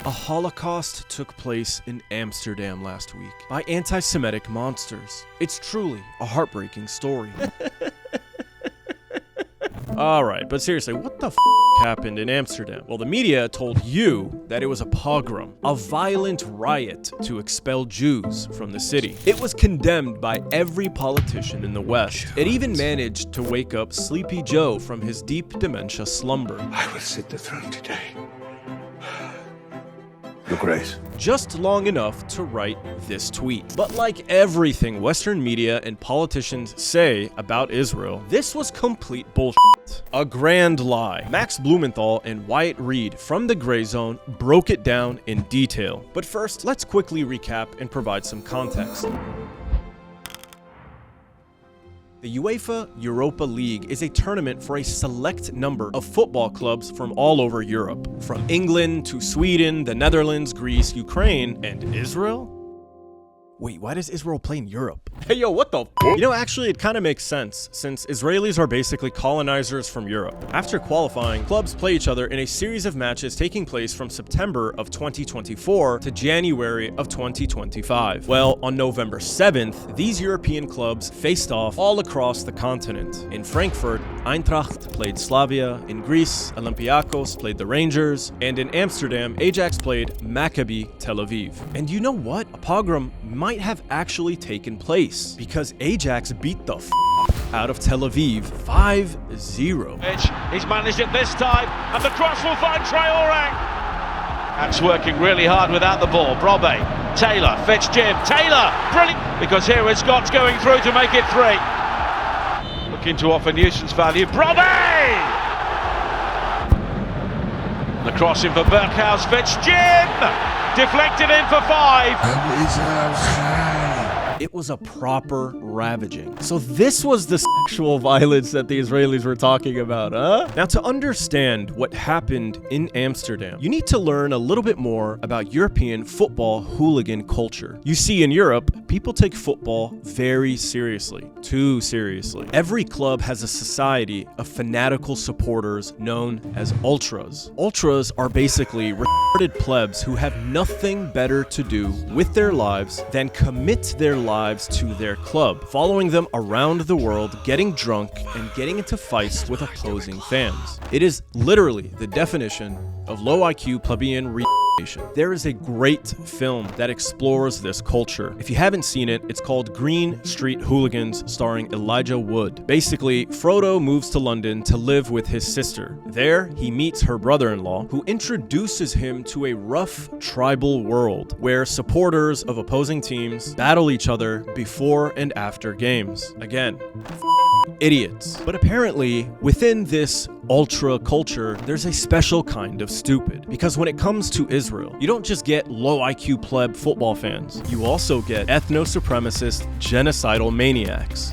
A Holocaust took place in Amsterdam last week by anti-Semitic monsters. It's truly a heartbreaking story. Alright, but seriously, what the happened in Amsterdam? Well, the media told you that it was a pogrom, a violent riot to expel Jews from the city. It was condemned by every politician in the West. It even managed to wake up Sleepy Joe from his deep dementia slumber. I will sit the throne today. Your Grace. Just long enough to write this tweet. But like everything Western media and politicians say about Israel, this was complete bullshit. A grand lie. Max Blumenthal and Wyatt Reed from the Grayzone broke it down in detail. But first, let's quickly recap and provide some context. The UEFA Europa League is a tournament for a select number of football clubs from all over Europe, from England to Sweden, the Netherlands, Greece, Ukraine, and Israel? Wait, why does Israel play in Europe? Hey yo, what the f? You know, actually it kind of makes sense, since Israelis are basically colonizers from Europe. After qualifying, clubs play each other in a series of matches taking place from September of 2024 to January of 2025. Well, on November 7th, these European clubs faced off all across the continent. In Frankfurt, Eintracht played Slavia, in Greece, Olympiacos played the Rangers, and in Amsterdam, Ajax played Maccabi Tel Aviv. And you know what? A pogrom might have actually taken place, because Ajax beat the f out of Tel Aviv 5-0. He's managed it this time, and the cross will find Traore. That's working really hard without the ball. Brobe, Taylor, Fitz-Jim, Taylor, brilliant, because here is Scott's going through to make it 3. Looking to offer nuisance value, Brobe! The cross in for Berghaus, Fitz-Jim! Deflected in for 5. It was a proper ravaging. So this was the sexual violence that the Israelis were talking about, huh? Now, to understand what happened in Amsterdam, you need to learn a little bit more about European football hooligan culture. You see, in Europe, people take football very seriously, too seriously. Every club has a society of fanatical supporters known as ultras. Ultras are basically retarded plebs who have nothing better to do with their lives than commit their lives to their club, following them around the world, getting drunk, and getting into fights with opposing fans. It is literally the definition of low IQ plebeian There is a great film that explores this culture. If you haven't seen it, it's called Green Street Hooligans, starring Elijah Wood. Basically, Frodo moves to London to live with his sister. There, he meets her brother-in-law, who introduces him to a rough tribal world where supporters of opposing teams battle each other before and after games. Again, idiots. But apparently, within this ultra culture, there's a special kind of stupid. Because when it comes to Israel, you don't just get low IQ pleb football fans. You also get ethno-supremacist, genocidal maniacs.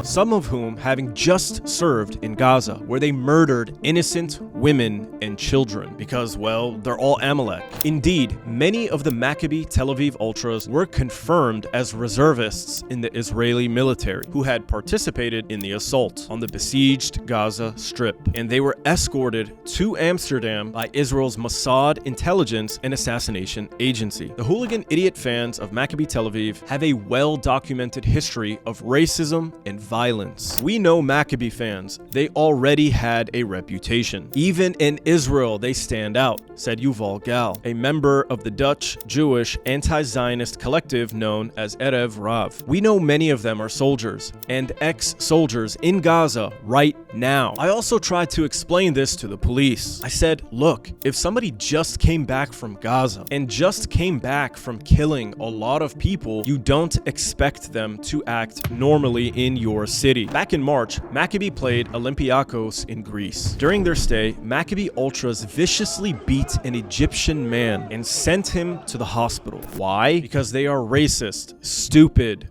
Some of whom having just served in Gaza, where they murdered innocent women and children because, well, they're all Amalek. Indeed, many of the Maccabi Tel Aviv Ultras were confirmed as reservists in the Israeli military who had participated in the assault on the besieged Gaza Strip, and they were escorted to Amsterdam by Israel's Mossad intelligence and assassination agency. The hooligan idiot fans of Maccabi Tel Aviv have a well-documented history of racism and violence. We know Maccabi fans, they already had a reputation. Even in Israel, they stand out, said Yuval Gal, a member of the Dutch Jewish anti-Zionist collective known as Erev Rav. We know many of them are soldiers and ex-soldiers in Gaza right now. I also tried to explain this to the police. I said, look, if somebody just came back from Gaza and just came back from killing a lot of people, you don't expect them to act normally in your city. Back in March, Maccabi played Olympiacos in Greece. During their stay, Maccabi Ultras viciously beat an Egyptian man and sent him to the hospital. Why? Because they are racist, stupid,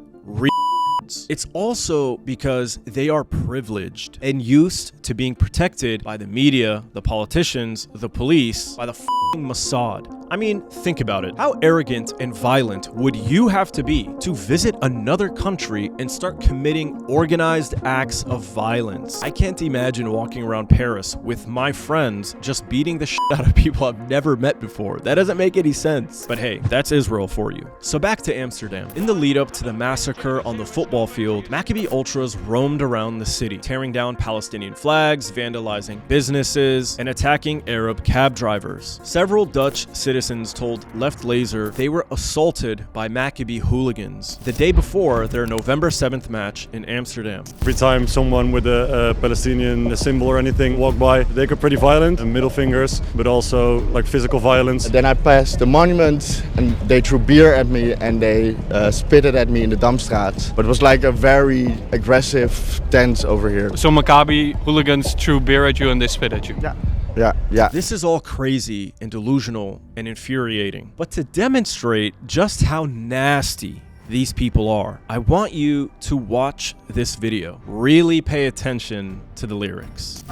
It's also because they are privileged and used to being protected by the media, the politicians, the police, by the f***ing Mossad. I mean, think about it. How arrogant and violent would you have to be to visit another country and start committing organized acts of violence? I can't imagine walking around Paris with my friends just beating the shit out of people I've never met before. That doesn't make any sense. But hey, that's Israel for you. So back to Amsterdam. In the lead up to the massacre on the football field, Maccabi Ultras roamed around the city, tearing down Palestinian flags, vandalizing businesses, and attacking Arab cab drivers. Several Dutch citizens told Left Laser they were assaulted by Maccabi hooligans the day before their November 7th match in Amsterdam. Every time someone with a Palestinian symbol or anything walked by, they got pretty violent, and middle fingers, but also like physical violence. Then I passed the monument and they threw beer at me and they spitted at me in the Damstraat. But it was like a very aggressive tense over here. So Maccabi hooligans threw beer at you and they spit at you? Yeah. This is all crazy and delusional and infuriating. But to demonstrate just how nasty these people are, I want you to watch this video. Really pay attention to the lyrics.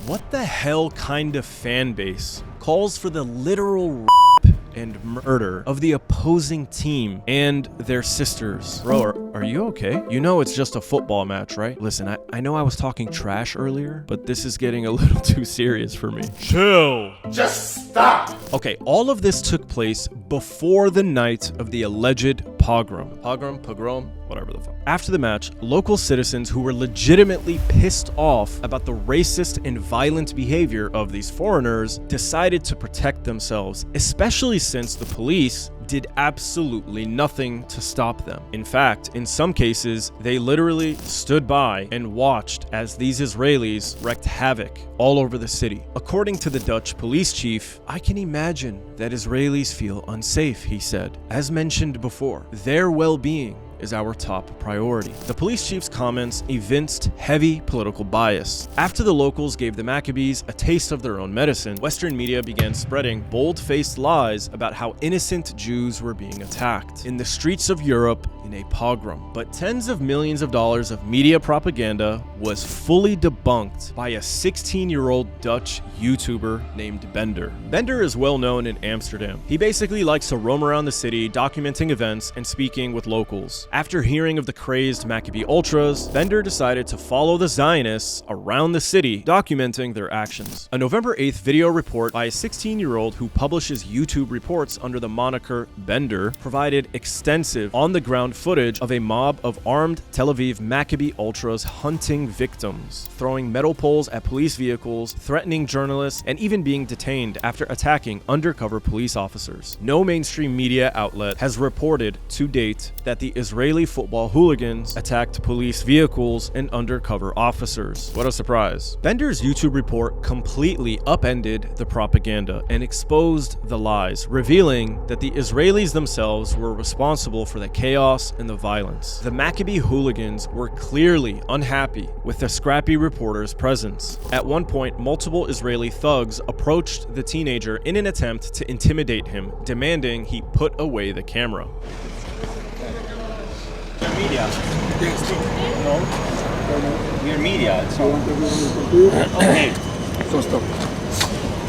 What the hell kind of fan base calls for the literal rape and murder of the opposing team and their sisters? Bro, are you okay? You know it's just a football match, right? Listen, I know I was talking trash earlier, but this is getting a little too serious for me. Chill. Just stop! Okay, all of this took place before the night of the alleged pogrom. Pogrom, whatever the fuck. After the match, local citizens who were legitimately pissed off about the racist and violent behavior of these foreigners decided to protect themselves, especially since the police did absolutely nothing to stop them. In fact, in some cases, they literally stood by and watched as these Israelis wreaked havoc all over the city. According to the Dutch police chief, I can imagine that Israelis feel unsafe, he said. As mentioned before, their well-being is our top priority. The police chief's comments evinced heavy political bias. After the locals gave the Maccabis a taste of their own medicine, Western media began spreading bold-faced lies about how innocent Jews were being attacked in the streets of Europe in a pogrom. But tens of millions of dollars of media propaganda was fully debunked by a 16-year-old Dutch YouTuber named Bender. Bender is well known in Amsterdam. He basically likes to roam around the city, documenting events and speaking with locals. After hearing of the crazed Maccabi Ultras, Bender decided to follow the Zionists around the city, documenting their actions. A November 8th video report by a 16-year-old who publishes YouTube reports under the moniker Bender provided extensive on-the-ground footage of a mob of armed Tel Aviv Maccabi Ultras hunting victims, throwing metal poles at police vehicles, threatening journalists, and even being detained after attacking undercover police officers. No mainstream media outlet has reported to date that the Israeli football hooligans attacked police vehicles and undercover officers. What a surprise. Bender's YouTube report completely upended the propaganda and exposed the lies, revealing that the Israelis themselves were responsible for the chaos and the violence. The Maccabi hooligans were clearly unhappy with the scrappy reporter's presence. At one point, multiple Israeli thugs approached the teenager in an attempt to intimidate him, demanding he put away the camera. Media. No? We're media. So. Okay. So stop.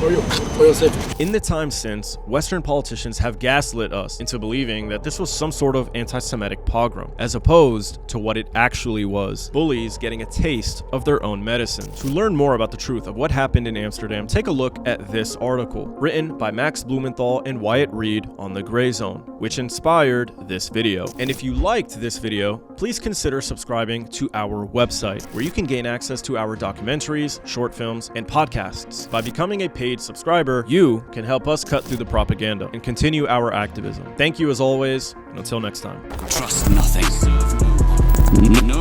For you. For your safety. In the time since, Western politicians have gaslit us into believing that this was some sort of anti-Semitic pogrom, as opposed to what it actually was: bullies getting a taste of their own medicine. To learn more about the truth of what happened in Amsterdam, take a look at this article, written by Max Blumenthal and Wyatt Reed on the Grayzone, which inspired this video. And if you liked this video, please consider subscribing to our website, where you can gain access to our documentaries, short films, and podcasts. By becoming a paid subscriber, you can help us cut through the propaganda and continue our activism. Thank you as always, and until next time. Trust nothing. No